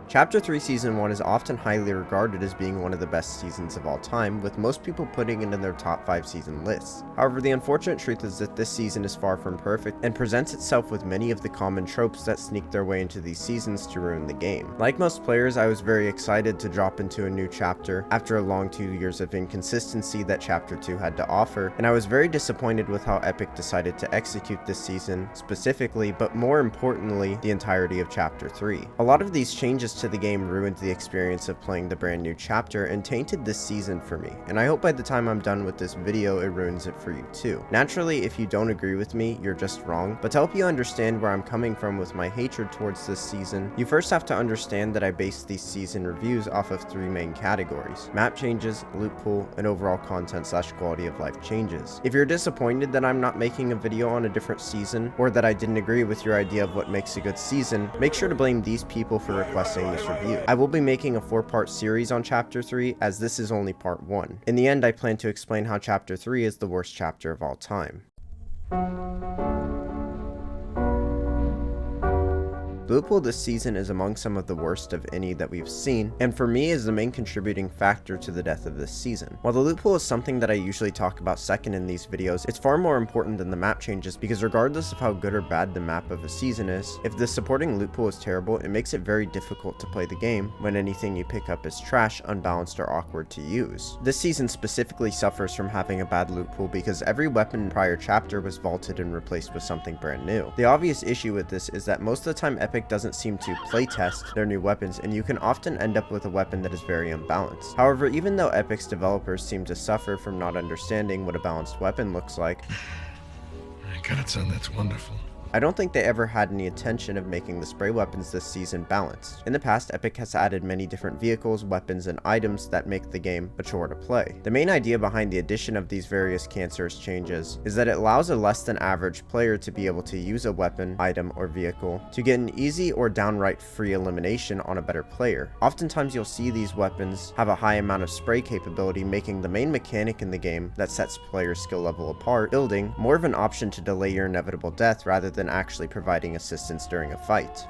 Chapter 3 Season 1 is often highly regarded as being one of the best seasons of all time, with most people putting it in their top 5 season lists. However, the unfortunate truth is that this season is far from perfect and presents itself with many of the common tropes that sneak their way into these seasons to ruin the game. Like most players, I was very excited to drop into a new chapter after a long 2 years of inconsistency that Chapter 2 had to offer, and I was very disappointed with how Epic decided to execute this season specifically, but more importantly, the entirety of Chapter 3. A lot of these changes to the game ruined the experience of playing the brand new chapter and tainted this season for me, and I hope by the time I'm done with this video it ruins it for you too. Naturally, if you don't agree with me, you're just wrong, but to help you understand where I'm coming from with my hatred towards this season, you first have to understand that I base these season reviews off of 3 main categories: map changes, loot pool, and overall content / quality of life changes. If you're disappointed that I'm not making a video on a different season, or that I didn't agree with your idea of what makes a good season, make sure to blame these people for requesting this review. I will be making a 4-part series on Chapter 3, as this is only part 1. In the end, I plan to explain how Chapter 3 is the worst chapter of all time. Loot pool this season is among some of the worst of any that we've seen, and for me is the main contributing factor to the death of this season. While the loot pool is something that I usually talk about second in these videos, it's far more important than the map changes, because regardless of how good or bad the map of a season is, if the supporting loot pool is terrible, it makes it very difficult to play the game when anything you pick up is trash, unbalanced, or awkward to use. This season specifically suffers from having a bad loot pool because every weapon in prior chapter was vaulted and replaced with something brand new. The obvious issue with this is that most of the time Epic doesn't seem to playtest their new weapons, and you can often end up with a weapon that is very unbalanced. However, even though Epic's developers seem to suffer from not understanding what a balanced weapon looks like, My God, son, that's wonderful. I don't think they ever had any intention of making the spray weapons this season balanced. In the past, Epic has added many different vehicles, weapons, and items that make the game a chore to play. The main idea behind the addition of these various cancerous changes is that it allows a less than average player to be able to use a weapon, item, or vehicle to get an easy or downright free elimination on a better player. Oftentimes you'll see these weapons have a high amount of spray capability, making the main mechanic in the game that sets players' skill level apart, building, more of an option to delay your inevitable death rather than actually providing assistance during a fight.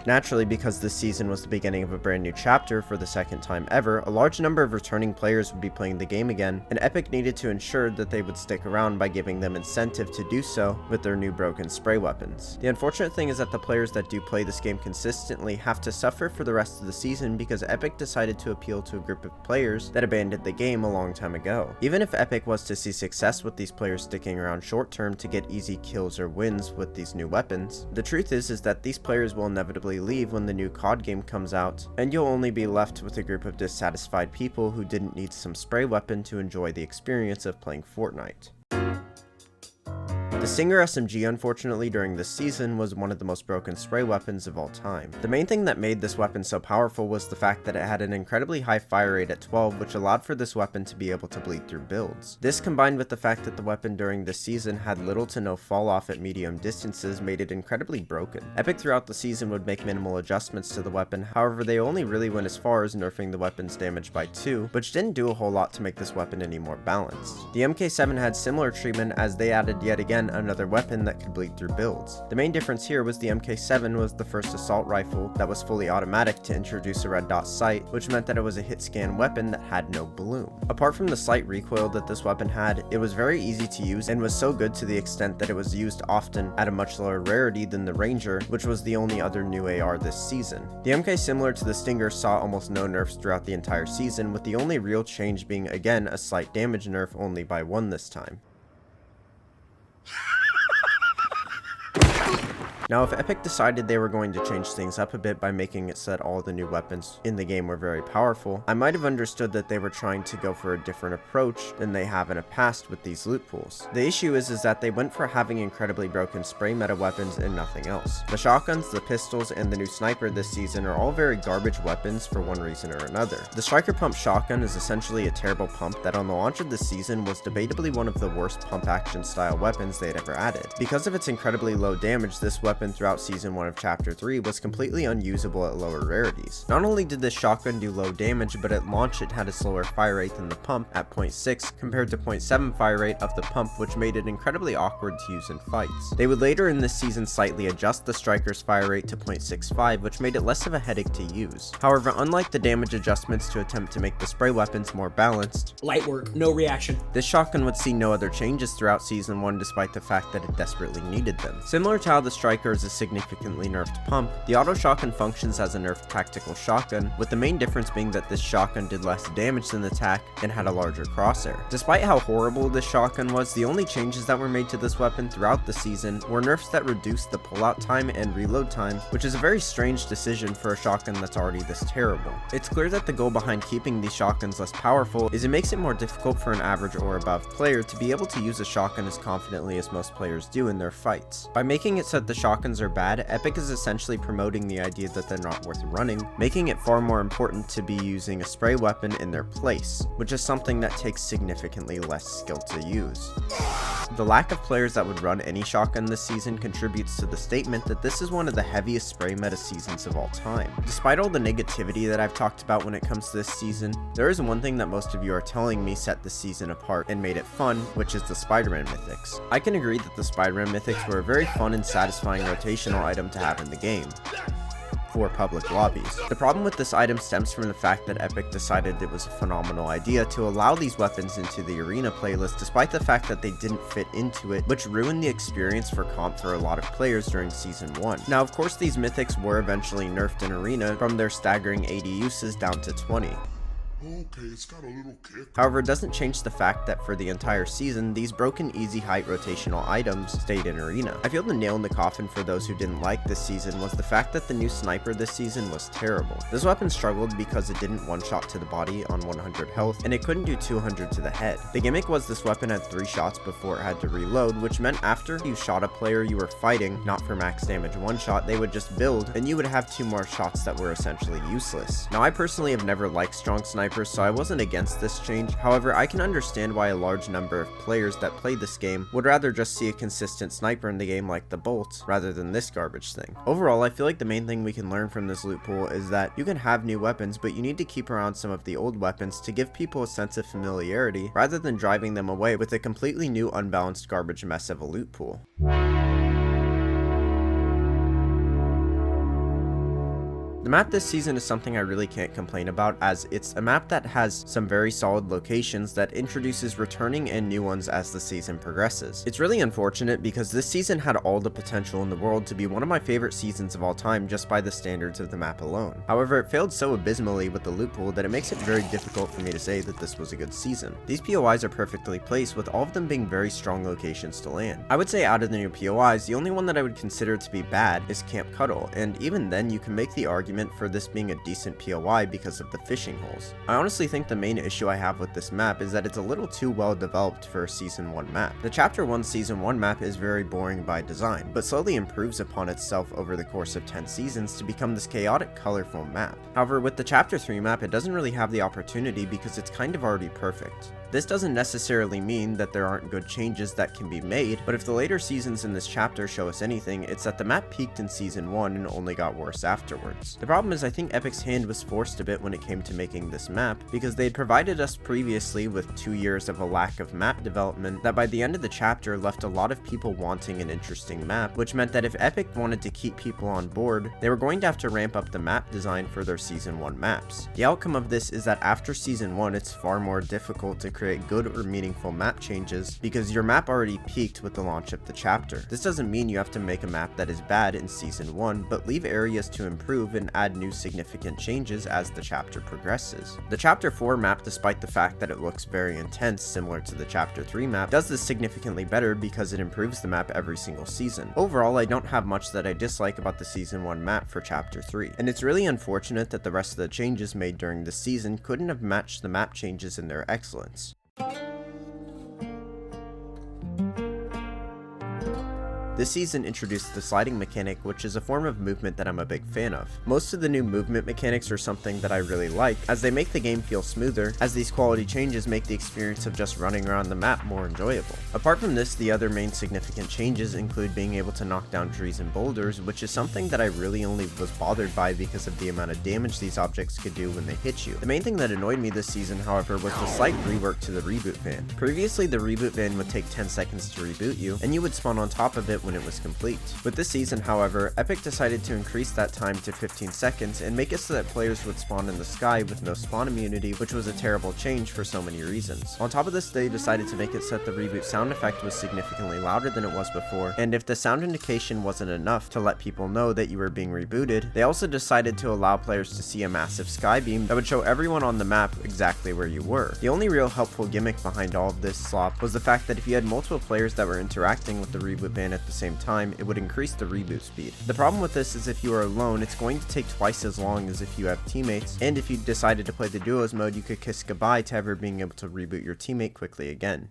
Naturally, because this season was the beginning of a brand new chapter for the second time ever, a large number of returning players would be playing the game again, and Epic needed to ensure that they would stick around by giving them incentive to do so with their new broken spray weapons. The unfortunate thing is that the players that do play this game consistently have to suffer for the rest of the season because Epic decided to appeal to a group of players that abandoned the game a long time ago. Even if Epic was to see success with these players sticking around short term to get easy kills or wins with these new weapons, the truth is that these players will inevitably leave when the new COD game comes out, and you'll only be left with a group of dissatisfied people who didn't need some spray weapon to enjoy the experience of playing Fortnite. The Stinger SMG, unfortunately, during this season was one of the most broken spray weapons of all time. The main thing that made this weapon so powerful was the fact that it had an incredibly high fire rate at 12, which allowed for this weapon to be able to bleed through builds. This, combined with the fact that the weapon during this season had little to no fall off at medium distances, made it incredibly broken. Epic throughout the season would make minimal adjustments to the weapon, however they only really went as far as nerfing the weapon's damage by 2, which didn't do a whole lot to make this weapon any more balanced. The MK7 had similar treatment, as they added yet again another weapon that could bleed through builds. The main difference here was the MK7 was the first assault rifle that was fully automatic to introduce a red dot sight, which meant that it was a hit scan weapon that had no bloom. Apart from the slight recoil that this weapon had, it was very easy to use and was so good to the extent that it was used often at a much lower rarity than the Ranger, which was the only other new AR this season. The MK, similar to the Stinger, saw almost no nerfs throughout the entire season, with the only real change being again a slight damage nerf, only by 1 this time. Now, if Epic decided they were going to change things up a bit by making it so that all the new weapons in the game were very powerful, I might have understood that they were trying to go for a different approach than they have in the past with these loot pools. The issue is that they went for having incredibly broken spray meta weapons and nothing else. The shotguns, the pistols, and the new sniper this season are all very garbage weapons for one reason or another. The Striker Pump shotgun is essentially a terrible pump that on the launch of this season was debatably one of the worst pump action style weapons they had ever added. Because of its incredibly low damage, this weapon weapon throughout Season 1 of Chapter 3 was completely unusable at lower rarities. Not only did this shotgun do low damage, but at launch it had a slower fire rate than the pump at 0.6 compared to 0.7 fire rate of the pump, which made it incredibly awkward to use in fights. They would later in this season slightly adjust the striker's fire rate to 0.65, which made it less of a headache to use. However, unlike the damage adjustments to attempt to make the spray weapons more balanced, light work, no reaction, this shotgun would see no other changes throughout Season 1 despite the fact that it desperately needed them. Similar to how the striker is a significantly nerfed pump, the auto shotgun functions as a nerfed tactical shotgun, with the main difference being that this shotgun did less damage than the TAC and had a larger crosshair. Despite how horrible this shotgun was, the only changes that were made to this weapon throughout the season were nerfs that reduced the pullout time and reload time, which is a very strange decision for a shotgun that's already this terrible. It's clear that the goal behind keeping these shotguns less powerful is it makes it more difficult for an average or above player to be able to use a shotgun as confidently as most players do in their fights. By making it so that the shotguns are bad, Epic is essentially promoting the idea that they're not worth running, making it far more important to be using a spray weapon in their place, which is something that takes significantly less skill to use. The lack of players that would run any shotgun this season contributes to the statement that this is one of the heaviest spray meta seasons of all time. Despite all the negativity that I've talked about when it comes to this season, there is one thing that most of you are telling me set this season apart and made it fun, which is the Spider-Man mythics. I can agree that the Spider-Man mythics were a very fun and satisfying rotational item to have in the game for public lobbies. The problem with this item stems from the fact that Epic decided it was a phenomenal idea to allow these weapons into the arena playlist despite the fact that they didn't fit into it, which ruined the experience for comp for a lot of players during Season 1. Now of course these mythics were eventually nerfed in arena from their staggering 80 uses down to 20. Okay, it's got a little kick. However, it doesn't change the fact that for the entire season, these broken easy height rotational items stayed in arena. I feel the nail in the coffin for those who didn't like this season was the fact that the new sniper this season was terrible. This weapon struggled because it didn't one-shot to the body on 100 health, and it couldn't do 200 to the head. The gimmick was this weapon had 3 shots before it had to reload, which meant after you shot a player you were fighting, not for max damage one shot, they would just build, and you would have 2 more shots that were essentially useless. Now I personally have never liked strong snipers, so I wasn't against this change. However, I can understand why a large number of players that play this game would rather just see a consistent sniper in the game like the Bolt, rather than this garbage thing. Overall, I feel like the main thing we can learn from this loot pool is that you can have new weapons, but you need to keep around some of the old weapons to give people a sense of familiarity, rather than driving them away with a completely new unbalanced garbage mess of a loot pool. The map this season is something I really can't complain about, as it's a map that has some very solid locations that introduces returning and new ones as the season progresses. It's really unfortunate because this season had all the potential in the world to be one of my favorite seasons of all time just by the standards of the map alone. However, it failed so abysmally with the loot pool that it makes it very difficult for me to say that this was a good season. These POIs are perfectly placed, with all of them being very strong locations to land. I would say out of the new POIs, the only one that I would consider to be bad is Camp Cuddle, and even then you can make the argument for this being a decent POI because of the fishing holes. I honestly think the main issue I have with this map is that it's a little too well developed for a Season 1 map. The Chapter 1 Season 1 map is very boring by design, but slowly improves upon itself over the course of 10 seasons to become this chaotic, colorful map. However, with the Chapter 3 map, it doesn't really have the opportunity because it's kind of already perfect. This doesn't necessarily mean that there aren't good changes that can be made, but if the later seasons in this chapter show us anything, it's that the map peaked in Season 1 and only got worse afterwards. The problem is I think Epic's hand was forced a bit when it came to making this map, because they had provided us previously with 2 years of a lack of map development that by the end of the chapter left a lot of people wanting an interesting map, which meant that if Epic wanted to keep people on board, they were going to have to ramp up the map design for their Season 1 maps. The outcome of this is that after Season 1, it's far more difficult to create good or meaningful map changes because your map already peaked with the launch of the chapter. This doesn't mean you have to make a map that is bad in Season 1, but leave areas to improve and add new significant changes as the chapter progresses. The Chapter 4 map, despite the fact that it looks very intense similar to the Chapter 3 map, does this significantly better because it improves the map every single season. Overall, I don't have much that I dislike about the Season 1 map for Chapter 3, and it's really unfortunate that the rest of the changes made during this season couldn't have matched the map changes in their excellence. This season introduced the sliding mechanic, which is a form of movement that I'm a big fan of. Most of the new movement mechanics are something that I really like, as they make the game feel smoother, as these quality changes make the experience of just running around the map more enjoyable. Apart from this, the other main significant changes include being able to knock down trees and boulders, which is something that I really only was bothered by because of the amount of damage these objects could do when they hit you. The main thing that annoyed me this season, however, was the slight rework to the reboot van. Previously, the reboot van would take 10 seconds to reboot you, and you would spawn on top of it when it was complete. With this season, however, Epic decided to increase that time to 15 seconds and make it so that players would spawn in the sky with no spawn immunity, which was a terrible change for so many reasons. On top of this, they decided to make it so that the reboot sound effect was significantly louder than it was before, and if the sound indication wasn't enough to let people know that you were being rebooted, they also decided to allow players to see a massive sky beam that would show everyone on the map exactly where you were. The only real helpful gimmick behind all of this slop was the fact that if you had multiple players that were interacting with the reboot van at the same time, it would increase the reboot speed. The problem with this is if you are alone, it's going to take twice as long as if you have teammates, and if you decided to play the duos mode, you could kiss goodbye to ever being able to reboot your teammate quickly again.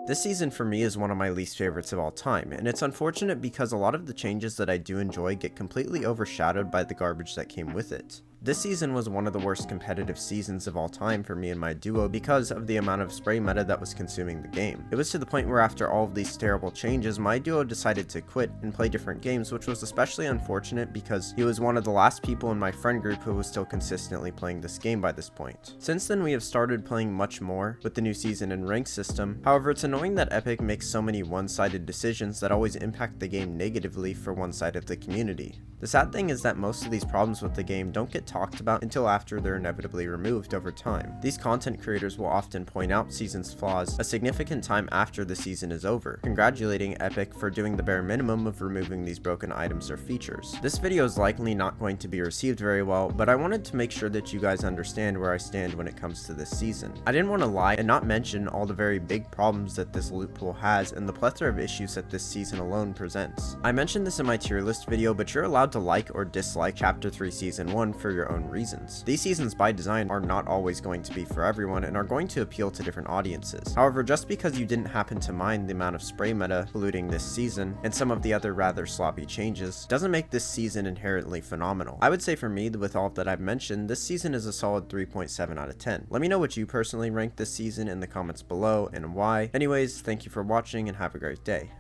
This season for me is one of my least favorites of all time, and it's unfortunate because a lot of the changes that I do enjoy get completely overshadowed by the garbage that came with it. This season was one of the worst competitive seasons of all time for me and my duo because of the amount of spray meta that was consuming the game. It was to the point where after all of these terrible changes, my duo decided to quit and play different games, which was especially unfortunate because he was one of the last people in my friend group who was still consistently playing this game by this point. Since then, we have started playing much more with the new season and rank system. However, it's annoying that Epic makes so many one-sided decisions that always impact the game negatively for one side of the community. The sad thing is that most of these problems with the game don't get talked about until after they're inevitably removed over time. These content creators will often point out season's flaws a significant time after the season is over, congratulating Epic for doing the bare minimum of removing these broken items or features. This video is likely not going to be received very well, but I wanted to make sure that you guys understand where I stand when it comes to this season. I didn't want to lie and not mention all the very big problems that this loot pool has and the plethora of issues that this season alone presents. I mentioned this in my tier list video, but you're allowed to like or dislike Chapter 3 Season 1 for your own reasons. These seasons by design are not always going to be for everyone and are going to appeal to different audiences. However, just because you didn't happen to mind the amount of spray meta polluting this season and some of the other rather sloppy changes doesn't make this season inherently phenomenal. I would say for me, with all that I've mentioned, this season is a solid 3.7 out of 10. Let me know what you personally rank this season in the comments below and why. Anyways, thank you for watching and have a great day.